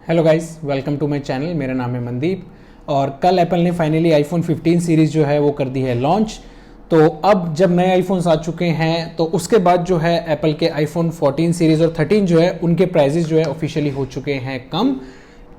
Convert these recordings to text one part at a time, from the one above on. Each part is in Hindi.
Hello guys, welcome to my channel. मेरा नाम है मनदीप और कल एप्पल ने फाइनली आईफोन 15 सीरीज़ जो है वो कर दी है लॉन्च। तो अब जब नए आईफोन्स आ चुके हैं तो उसके बाद जो है एप्पल के आईफोन 14 सीरीज़ और 13 जो है उनके प्राइजेस जो है ऑफिशियली हो चुके हैं कम।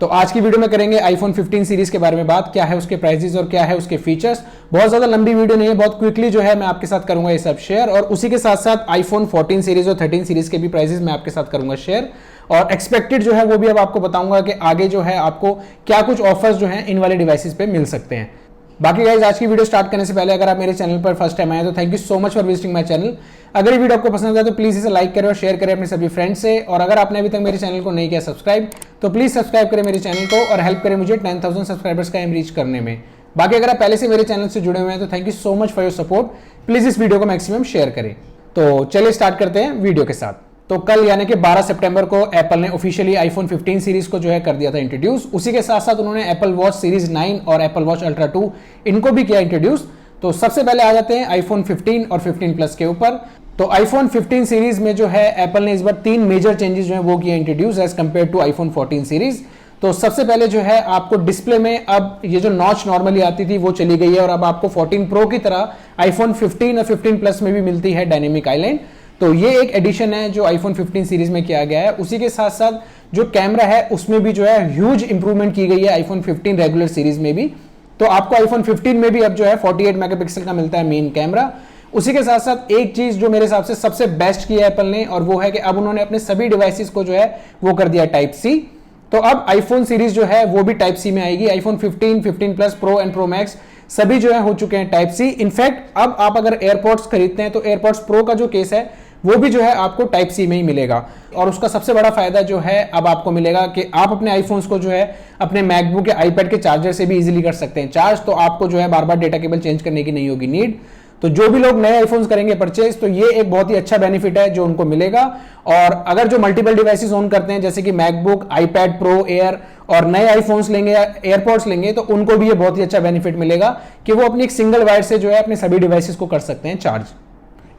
तो आज की वीडियो में करेंगे आईफोन 15 सीरीज़ के बारे में बात, क्या है उसके प्राइजेस और क्या है उसके फीचर्स। बहुत ज़्यादा लंबी वीडियो नहीं है, बहुत क्विकली जो है मैं आपके साथ करूंगा ये सब शेयर, और उसी के साथ साथ आईफोन 14 सीरीज़ और 13 सीरीज़ के भी प्राइजेस मैं आपके साथ करूंगा शेयर, और एक्सपेक्टेड जो है वो भी अब आपको बताऊंगा कि आगे जो है आपको क्या कुछ ऑफर्स जो है इन वाले डिवाइसेस पे मिल सकते हैं। बाकी गाइज, आज की वीडियो स्टार्ट करने से पहले अगर आप मेरे चैनल पर फर्स्ट टाइम आए तो thank you so much for visiting my channel. अगर ये वीडियो आपको पसंद आए तो प्लीज इसे लाइक करें और शेयर करें अपने सभी फ्रेंड्स से, और अगर आपने अभी तक मेरे चैनल को नहीं किया सब्सक्राइब तो प्लीज सब्सक्राइब करें मेरे चैनल को और हेल्प करें मुझे 10,000 सब्सक्राइबर्स का एम रीच करने में। बाकी अगर आप पहले से मेरे चैनल से जुड़े हुए हैं तो thank you so much for your support. Please इस वीडियो को मैक्सिमम शेयर करें। तो चलिए स्टार्ट करते हैं वीडियो के साथ। तो कल यानी कि 12 सितंबर को एप्पल ने ऑफिशियली आईफोन 15 सीरीज को जो है कर दिया था इंट्रोड्यूस। उसी के साथ साथ उन्होंने एप्पल वॉच सीरीज 9 और एप्पल वॉच अल्ट्रा 2 इनको भी किया इंट्रोड्यूस। तो सबसे पहले आ जाते हैं आईफोन 15 और 15 प्लस के ऊपर। तो आईफोन 15 सीरीज में जो है एप्पल ने इस बार 3 मेजर चेंजेस जो है वो किया introduce as compare to iPhone 14 series. तो सबसे पहले जो है आपको डिस्प्ले में अब ये जो नॉच नॉर्मली आती थी वो चली गई है, और अब आपको 14 प्रो की तरह आईफोन 15 और 15 प्लस में भी मिलती है डायनेमिक आईलाइन। तो ये एक एडिशन है जो आईफोन 15 सीरीज में किया गया है। उसी के साथ साथ जो कैमरा है उसमें भी जो है ह्यूज इंप्रूवमेंट की गई है आईफोन 15 रेगुलर सीरीज में भी। तो आपको आईफोन 15 में भी अब जो है 48 मेगापिक्सल का मिलता है मेन कैमरा। उसी के साथ साथ एक चीज जो मेरे हिसाब से सबसे बेस्ट की है एप्पल ने, और वो है कि अब उन्होंने अपने सभी डिवाइसेस को जो है वो कर दिया टाइप सी। तो अब आईफोन सीरीज जो है वो भी टाइप सी में आएगी। IPhone 15, 15 plus, pro and pro max सभी जो है हो चुके हैं टाइप सी। इनफैक्ट अब आप अगर एयरपॉड्स खरीदते हैं तो एयरपॉड्स प्रो का जो केस है वो भी जो है आपको टाइप सी में ही मिलेगा। और उसका सबसे बड़ा फायदा जो है अब आपको मिलेगा कि आप अपने आईफोन्स को जो है अपने मैकबुक या आईपैड के चार्जर से भी इजीली कर सकते हैं चार्ज। तो आपको जो है बार बार डेटा केबल चेंज करने की नहीं होगी नीड। तो जो भी लोग नए आईफोन्स करेंगे परचेज, तो ये एक बहुत ही अच्छा बेनिफिट है जो उनको मिलेगा। और अगर जो मल्टीपल डिवाइसेस ओन करते हैं जैसे कि मैकबुक, आईपैड प्रो, एयर और नए आईफोन्स लेंगे या एयरपॉड्स लेंगे तो उनको भी ये बहुत ही अच्छा बेनिफिट मिलेगा कि वो अपनी एक सिंगल वायर से जो है अपने सभी डिवाइसेस को कर सकते हैं चार्ज।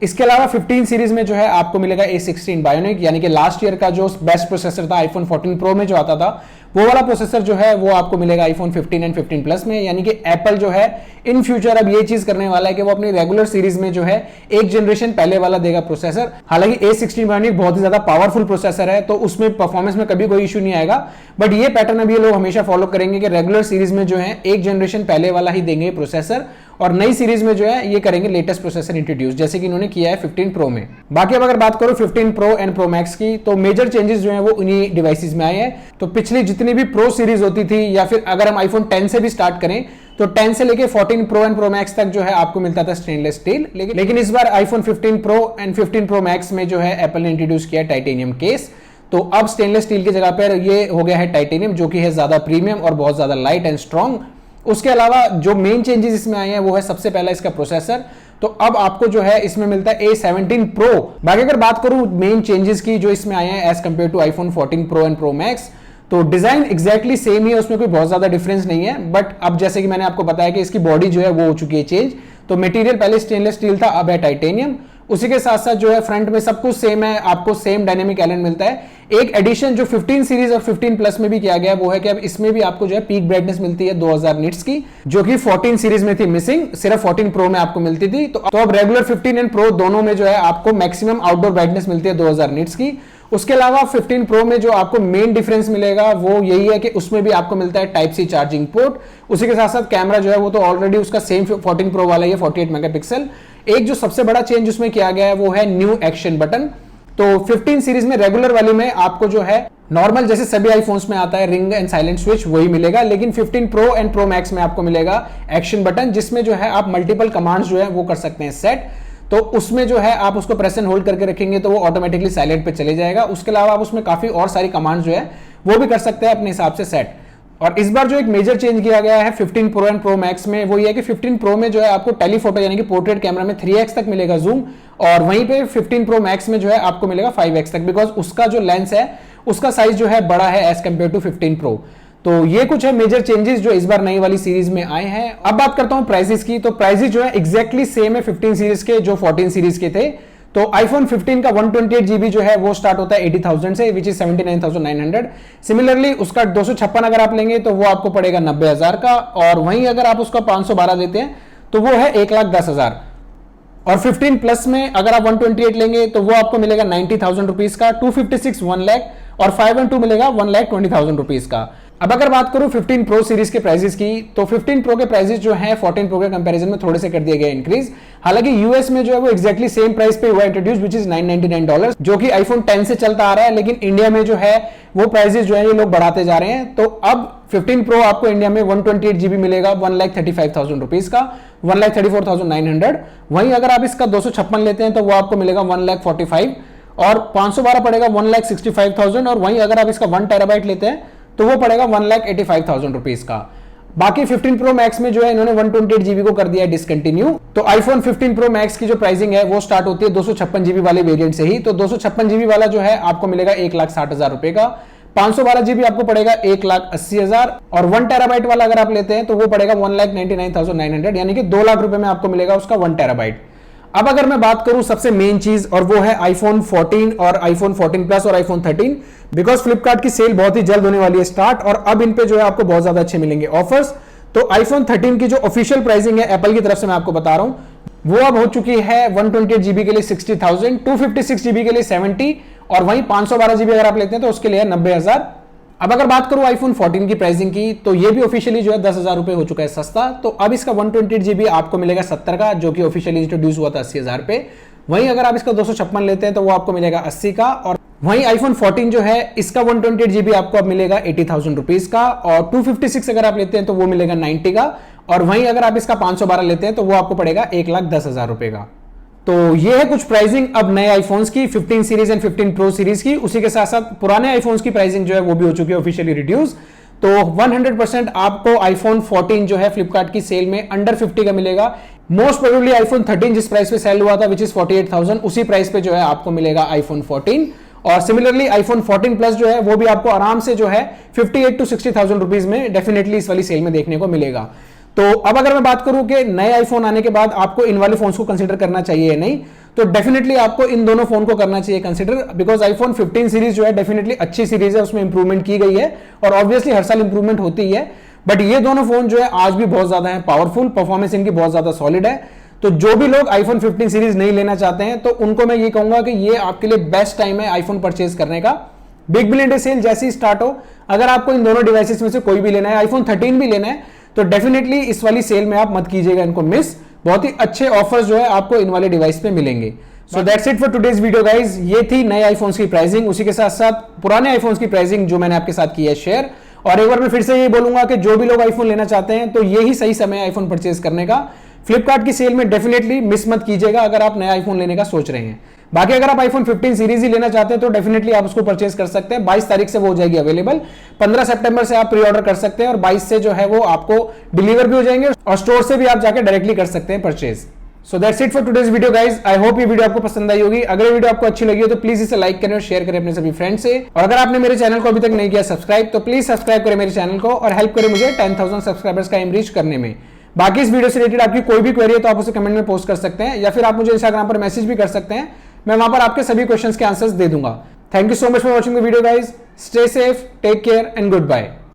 इसके अलावा 15 सीरीज में जो है आपको मिलेगा A16 बायोनिक, यानी कि लास्ट ईयर का जो बेस्ट प्रोसेसर था आईफोन 14 प्रो में जो आता था वो वाला प्रोसेसर जो है वो आपको मिलेगा आईफोन 15 एंड 15 प्लस में। यानी कि एप्पल जो है इन फ्यूचर अब ये चीज करने वाला है कि वो अपनी रेगुलर सीरीज में जो है एक जनरेशन पहले वाला देगा प्रोसेसर। हालांकि A16 बायोनिक बहुत ही ज्यादा पावरफुल प्रोसेसर है तो उसमें परफॉर्मेंस में कभी कोई इशू नहीं आएगा, बट ये पैटर्न अब ये लोग हमेशा फॉलो करेंगे कि रेगुलर सीरीज में जो है एक जनरेशन पहले वाला ही देंगे प्रोसेसर, और नई सीरीज में जो है ये करेंगे लेटेस्ट प्रोसेसर इंट्रोड्यूस जैसे कि इन्होंने किया है 15 प्रो में। बाकी अब अगर बात करो 15 प्रो एंड प्रो मैक्स की, तो मेजर चेंजेस जो है वो उन्हीं डिवाइसेस में आए हैं। तो पिछली जितनी भी प्रो सीरीज होती थी, या फिर अगर हम आईफोन 10 से भी स्टार्ट करें तो 10 से लेके 14 प्रो एंड प्रो मैक्स तक जो है आपको मिलता था स्टेनलेस स्टील, लेकिन इस बार iPhone 15 pro and 15 pro max में जो है एप्पल ने इंट्रोड्यूस किया टाइटेनियम केस। तो अब स्टेनलेस स्टील की जगह पर ये हो गया है टाइटेनियम, जो कि है ज्यादा प्रीमियम और बहुत ज्यादा लाइट एंड स्ट्रॉन्ग। उसके अलावा जो मेन चेंजेस इसमें आए हैं वो है सबसे पहला इसका प्रोसेसर। तो अब आपको जो है इसमें मिलता है A17 प्रो। बाकी अगर बात करूं मेन चेंजेस की जो इसमें आए हैं as compare to iPhone 14 pro and pro max, तो डिजाइन एग्जैक्टली सेम ही है, उसमें कोई बहुत ज्यादा डिफरेंस नहीं है। बट अब जैसे कि मैंने आपको बताया कि इसकी बॉडी जो है वो हो चुकी है चेंज। तो मटेरियल पहले स्टेनलेस स्टील था, अब है टाइटेनियम। उसी के साथ साथ जो है फ्रंट में सब कुछ सेम है, आपको सेम डायनेमिक आइलैंड मिलता है। एक एडिशन जो 15 सीरीज और 15 प्लस में भी किया गया वो है कि अब इसमें भी आपको जो है पीक ब्राइटनेस मिलती है 2000 निट्स की, जो कि 14 सीरीज में थी मिसिंग, सिर्फ 14 प्रो में आपको मिलती थी। तो अब रेगुलर 15 एंड प्रो दोनों में जो है आपको मैक्सिमम आउटडोर ब्राइटनेस मिलती है 2000 निट्स की। उसके अलावा 15 प्रो में जो आपको मेन डिफरेंस मिलेगा वो यही है कि उसमें भी आपको मिलता है टाइप सी चार्जिंग पोर्ट। उसी के साथ साथ कैमरा जो है वो तो ऑलरेडी उसका सेम 14 प्रो वाला ही है, 48 मेगापिक्सल। एक जो सबसे बड़ा चेंज उसमें किया गया है वो है न्यू एक्शन बटन। तो 15 सीरीज में रेगुलर वाली में आपको जो है नॉर्मल जैसे सभी आईफोन्स में आता है रिंग एंड साइलेंट स्विच वही मिलेगा, लेकिन 15 प्रो एंड प्रो मैक्स में आपको मिलेगा एक्शन बटन, जिसमें जो है आप मल्टीपल कमांड्स जो है वो कर सकते हैं सेट। तो उसमें जो है आप उसको प्रेस एंड होल्ड करके रखेंगे तो वो ऑटोमेटिकली साइलेंट पे चले जाएगा। उसके अलावा आप उसमें काफी और सारी कमांड्स जो है वो भी कर सकते हैं अपने हिसाब से सेट। और इस बार जो एक मेजर चेंज किया गया है 15 प्रो एंड प्रो मैक्स में वो ये है कि 15 प्रो में जो है आपको टेलीफोटो यानी कि पोर्ट्रेट कैमरा में 3x तक मिलेगा जूम, और वहीं पे 15 प्रो मैक्स में जो है आपको मिलेगा 5x तक, बिकॉज उसका जो लेंस है उसका साइज जो है बड़ा है एज कंपेयर टू 15 प्रो। तो ये कुछ है मेजर चेंजेस जो इस बार नई वाली सीरीज में आए हैं। अब बात करता हूं प्राइसेस की। तो प्राइसेस जो है एग्जैक्टली सेम है 15 सीरीज के जो 14 सीरीज के थे। तो आईफोन 15 का 128 GB जो है वो स्टार्ट होता है 80,000 से, विच इज 79,900। सिमिलरली उसका 256 अगर आप लेंगे तो वो आपको पड़ेगा 90,000 का, और वहीं अगर आप उसका 512 लेते हैं तो वो है 1,10,000। और 15 प्लस में अगर आप 128 लेंगे तो वो आपको मिलेगा 90,000 रुपीज का, 256 1 लाख, और 512 मिलेगा 1,20,000 रुपीज का। अब अगर बात करूं 15 प्रो सीरीज के प्राइसेस की, तो 15 प्रो के प्राइसेस जो हैं 14 प्रो के कंपैरिजन में थोड़े से कर दिए गए इंक्रीज। हालांकि यूएस में जो है वो एक्जैक्टली सेम प्राइस पे हुआ इंट्रोड्यूस, विच इज $999, जो कि आईफोन 10 से चलता आ रहा है, लेकिन इंडिया में जो है वो प्राइसेस जो है ये लोग बढ़ाते जा रहे हैं। तो अब 15 प्रो आपको इंडिया में 128 GB मिलेगा 1,35,000 रुपीज का, 1,34,900। वहीं अगर आप इसका 256 लेते हैं तो वो आपको मिलेगा 1,45,000, और 512 पड़ेगा 1,65,000। और वहीं अगर आप इसका 1 टेराबाइट लेते हैं तो वो पड़ेगा 1,85,000 रुपीज का। बाकी 15 प्रो मैक्स में जो है इन्होंने 128 GB को कर दिया है डिसकंटिन्यू। तो आईफोन 15 प्रो मैक्स की जो प्राइसिंग है वो स्टार्ट होती है 256 GB वाले वेरिएंट से ही। तो 256 GB वाला जो है आपको मिलेगा 1,60,000 रुपए का, 512 GB आपको पड़ेगा 1,80,000, और 1 टेराबाइट वाला अगर आप लेते हैं तो वो पड़ेगा 1,99,900, यानी कि 2 लाख रुपए में आपको मिलेगा उसका 1 टेराबाइट। अब अगर मैं बात करूं सबसे मेन चीज, और वो है आईफोन 14 और आईफोन 14 प्लस और आईफोन 13, बिकॉज फ्लिपकार्ट की सेल बहुत ही जल्द होने वाली है स्टार्ट, और अब इन पे जो है आपको बहुत ज्यादा अच्छे मिलेंगे ऑफर्स। तो आईफोन 13 की जो ऑफिशियल प्राइसिंग है एप्पल की तरफ से मैं आपको बता रहा हूं, वो अब हो चुकी है 128 GB के लिए 60,000, 256 GB के लिए 70, और वहीं 512 GB अगर आप लेते हैं तो उसके लिए 90,000। अब अगर बात करूं आईफोन 14 की प्राइसिंग की, तो ये भी ऑफिशियली जो है 10,000 रुपए हो चुका है सस्ता। तो अब इसका 128 GB आपको मिलेगा 70 का, जो कि ऑफिशियली इंट्रोड्यूस हुआ था 80,000 पे। वहीं अगर आप इसका 256 लेते हैं तो वो आपको मिलेगा 80 का, और वहीं आईफोन 14 जो है इसका 128 GB आपको अब मिलेगा 80,000 रुपीज का, और 256 अगर आप लेते हैं तो वो मिलेगा 90 का, और वहीं अगर आप इसका 512 लेते हैं तो वो आपको पड़ेगा 1,10,000 रुपए का। तो ये है कुछ प्राइसिंग अब नए आईफोन्स की 15 सीरीज एंड 15 प्रो सीरीज की। उसी के साथ साथ पुराने आईफोन्स की प्राइसिंग जो है वो भी हो चुकी है ऑफिशियली रिड्यूस। तो 100% आपको आईफोन 14 जो है फ्लिपकार्ट की सेल में अंडर 50 का मिलेगा। मोस्ट प्रोबेबली आईफोन 13 जिस प्राइस पे सेल हुआ था विच इज 48,000, उसी प्राइस पे जो है आपको मिलेगा आईफोन 14। और सिमिलरली आईफोन 14 प्लस जो है वो भी आपको आराम से जो है 58 to 60,000 रुपीज में डेफिनेटली इस वाली सेल में देखने को मिलेगा। तो अब अगर मैं बात करूं कि नए आईफोन आने के बाद आपको इन वाले फोन्स को कंसीडर करना चाहिए या नहीं, तो डेफिनेटली आपको इन दोनों फोन को करना चाहिए कंसीडर, बिकॉज आईफोन 15 सीरीज जो है डेफिनेटली अच्छी सीरीज है, उसमें इंप्रूवमेंट की गई है, और ऑब्वियसली हर साल इंप्रूवमेंट होती है। बट ये दोनों फोन जो है आज भी बहुत ज्यादा है पावरफुल, परफॉर्मेंस इनकी बहुत ज्यादा सॉलिड है। तो जो भी लोग आईफोन 15 सीरीज नहीं लेना चाहते हैं तो उनको मैं ये कहूंगा कि ये आपके लिए बेस्ट टाइम है आईफोन परचेज करने का। बिग बिलियन डे सेल जैसे ही स्टार्ट हो, अगर आपको इन दोनों डिवाइसेस में से कोई भी लेना है, आईफोन 13 भी लेना है, तो डेफिनेटली इस वाली सेल में आप मत कीजिएगा इनको मिस। बहुत ही अच्छे ऑफर्स जो है आपको इन वाले डिवाइस पे मिलेंगे। So that's it for today's video guys. ये थी नए आईफोन्स की प्राइसिंग, उसी के साथ साथ पुराने आईफोन्स की प्राइसिंग जो मैंने आपके साथ की है शेयर। और एक बार मैं फिर से ये बोलूंगा कि जो भी लोग आईफोन लेना चाहते हैं तो यही सही समय है आईफोन परचेज करने का। फ्लिपकार्ट की सेल में डेफिनेटली मिस मत कीजिएगा अगर आप नया आईफोन लेने का सोच रहे हैं। बाकी अगर आप आईफोन 15 सीरीज ही लेना चाहते हैं तो डेफिनेटली आप उसको परचेज कर सकते हैं। 22 तारीख से वो हो जाएगी अवेलेबल, 15 सितंबर से आप प्री ऑर्डर कर सकते हैं, और 22 से जो है वो आपको डिलीवर भी हो जाएंगे, और स्टोर से भी आप जाकर डायरेक्टली कर सकते हैं purchase. So that's it for today's video guys. I hope ये वीडियो आपको पसंद आई होगी। अगर ये वीडियो आपको अच्छी लगी हो तो प्लीज इसे लाइक करें और शेयर करें अपने सभी फ्रेंड से। और अगर आपने मेरे चैनल को अभी तक नहीं किया सब्सक्राइब, तो प्लीज सब्सक्राइब करें मेरे चैनल को और हेल्प करें मुझे 10,000 सब्सक्राइबर्स का एम रीच करने में। बाकी इस वीडियो से रिलेटेड आपकी कोई भी क्वेरी है तो आप उसे कमेंट में पोस्ट कर सकते हैं, या फिर आप मुझे इंस्टाग्राम पर मैसेज भी कर सकते हैं। मैं वहां पर आपके सभी क्वेश्चंस के आंसर्स दे दूंगा। Thank you so much for watching the video guys. Stay safe, take care and good bye.